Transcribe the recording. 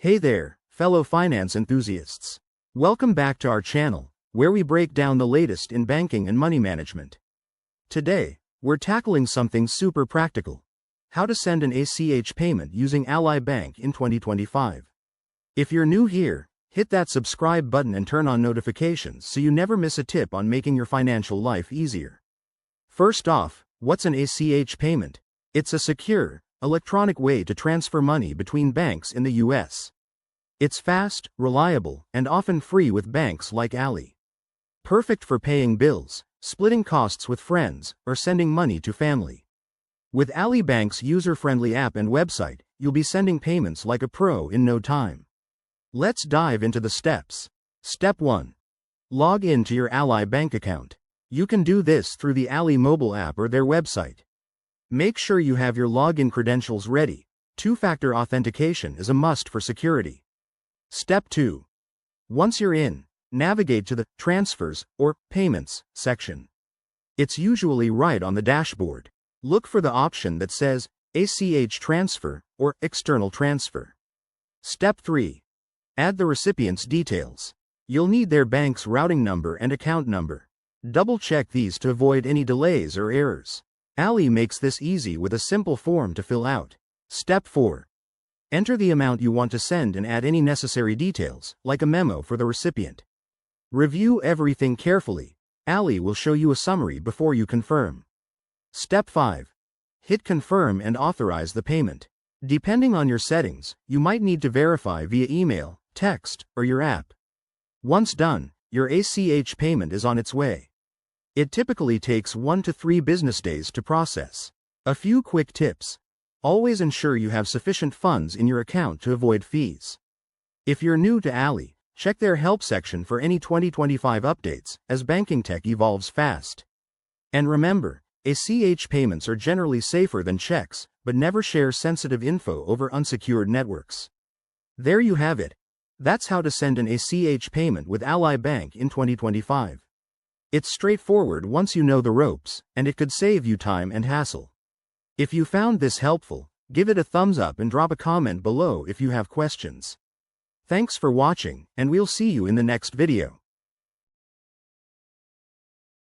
Hey there, fellow finance enthusiasts. Welcome back to our channel, where we break down the latest in banking and money management. Today, we're tackling something super practical: how to send an ACH payment using Ally Bank in 2025. If you're new here, hit that subscribe button and turn on notifications so you never miss a tip on making your financial life easier. First off, what's an ACH payment? It's a secure, electronic way to transfer money between banks in the US. It's fast, reliable, and often free with banks like Ally. Perfect for paying bills, splitting costs with friends, or sending money to family. With Ally Bank's user-friendly app and website, you'll be sending payments like a pro in no time. Let's dive into the steps. Step 1. Log in to your Ally Bank account. You can do this through the Ally mobile app or their website. Make sure you have your login credentials ready. Two-factor authentication is a must for security. Step 2. Once you're in, navigate to the Transfers or Payments section. It's usually right on the dashboard. Look for the option that says ACH Transfer or External Transfer. Step 3. Add the recipient's details. You'll need their bank's routing number and account number. Double-check these to avoid any delays or errors. Ally makes this easy with a simple form to fill out. Step 4. Enter the amount you want to send and add any necessary details, like a memo for the recipient. Review everything carefully. Ally will show you a summary before you confirm. Step 5. Hit confirm and authorize the payment. Depending on your settings, you might need to verify via email, text, or your app. Once done, your ACH payment is on its way. It typically takes 1 to 3 business days to process. A few quick tips. Always ensure you have sufficient funds in your account to avoid fees. If you're new to Ally, check their help section for any 2025 updates, as banking tech evolves fast. And remember, ACH payments are generally safer than checks, but never share sensitive info over unsecured networks. There you have it. That's how to send an ACH payment with Ally Bank in 2025. It's straightforward once you know the ropes, and it could save you time and hassle. If you found this helpful, give it a thumbs up and drop a comment below if you have questions. Thanks for watching, and we'll see you in the next video.